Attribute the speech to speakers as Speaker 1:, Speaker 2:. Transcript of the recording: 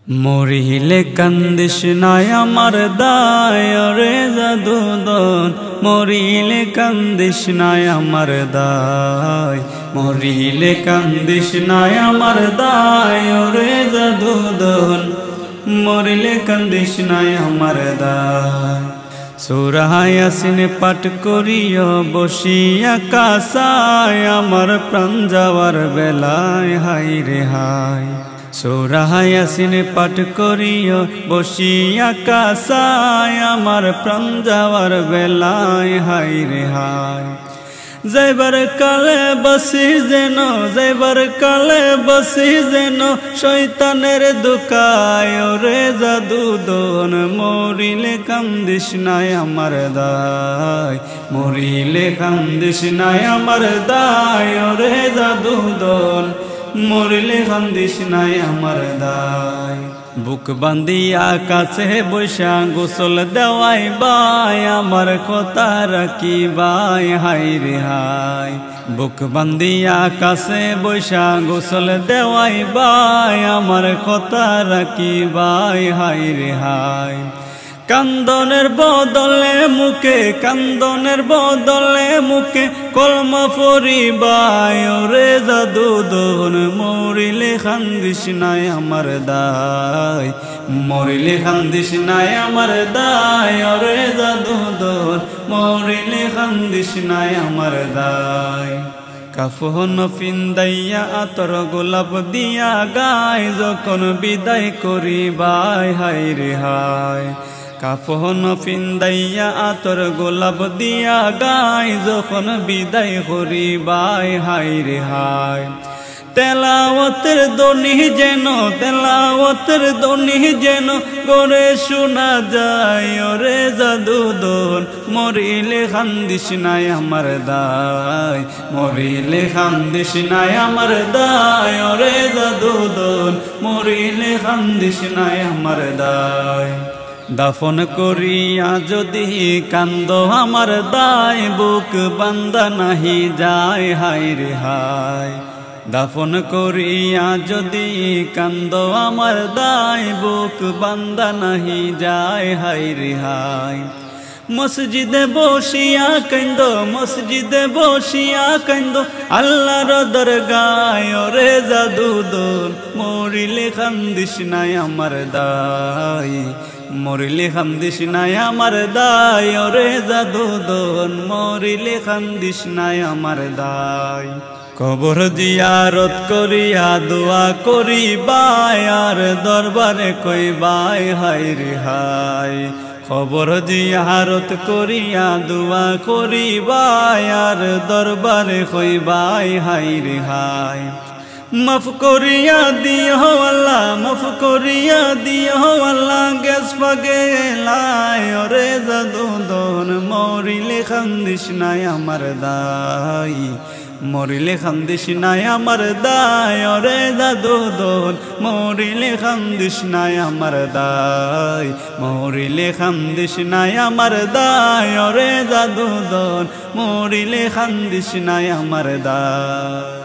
Speaker 1: মরিলে কান্দিস নাই আমার দায় রে জাদুদন, মরিলে কান্দিস নাই আমার দায়, মরিলে কান্দিস নাই আমার দায় রে জাদুদন, মরিলে কান্দিস নাই আমার দায়। সূরা ইয়াসিন পাঠ করিও বসিয়া কাসায়, আমার প্রাণ যাওয়ার বেলায় হাই রে হাই। সূরা ইয়াসিন পাঠ করিও বসিয়া কাসায়, আমার প্রাণ যাওয়ার বেলায় হাই রে হাই। যাইবার কালে বসি যেন, যাইবার কালে বসি যেন শয়তানের দুকায় রে জাদুদন, মরিলে কান্দিস নাই আমার দায়, মরিলে কান্দিস নাই আমার দায় রে জাদুদন, মরিলে কান্দিস নাই আমার দায়। বুক বান্ধিয়া কাছে বৈশা গোসল দেওয়াই বাই, আমার কথা রাখি বাই হাই রে হাই। বুক বান্ধিয়া কাছে বৈশা গোসল দেওয়াই বাই, আমার কথা রাখি বাই হাই রে হাই। কান্দনের বদলে মুখে, কান্দনের বদলে মুখে কলমা পড়িবাই রে জাদুদন, মরিলে কান্দিস নাই আমার দায়, মরিলে কান্দিস নাই আমার দায় রে জাদুদন, মরিলে কান্দিস নাই আমার দায়। কাফন ফিন্দাইয়া আতর গোলাপ দিয়া গায়, যখন বিদায় করিবাই হাই রে হাই। কাফন ফিন্দাইয়া আতর গোলাপ দিয়া গায়, যখন বিদায় করিবাই হাই রে হাই। তেলাওয়াতের ধ্বনি যেন, তেলাওয়াতের ধ্বনি যেন করে শোনা যায় রে জাদুদন, মরিলে কান্দিস নাই আমার দায়, মরিলে কান্দিস নাই আমার দায় রে জাদুদন, মরিলে কান্দিস নাই আমার দায়। দাফন করিয়া যদি কান্দ আমার দায়, বুক বান্দা নাহি যায় হাই রে হাই। দাফন করিয়া যদি কান্দ আমার দায়, বুক বান্দা নাহি যায় হাই রে হাই। মসজিদে বসিয়া কান্দ, মসজিদে বসিয়া কান্দ আল্লাহর দরগায় রে জাদুদন, মরিলে কান্দিস নাই আমার দায়, মরিলে কান্দিস নাই আমার দায় রে জাদুদন, মরিলে কান্দিস নাই আমার দায়। কবর জিয়ারত করিয়া দোয়া করিবাই, আর দরবারে কইবাই হাই রে হাই। কবর জিয়ারত করিয়া দোয়া করিবাই, আর দরবারে কইবাই হাই রে হাই। মাফ করিয়া দিও আল্লাহ, মাফ করিয়া দিও আল্লাহ, গেস পাগেলায় রে জাদুদন, মরিলে কান্দিস নাই আমার দায়, মরিলে কান্দিস নাই আমার দায় রে জাদুদন, মরিলে কান্দিস নাই আমার দায়, মরিলে কান্দিস নাই আমার দায় রে জাদুদন, মরিলে কান্দিস নাই আমার দায়।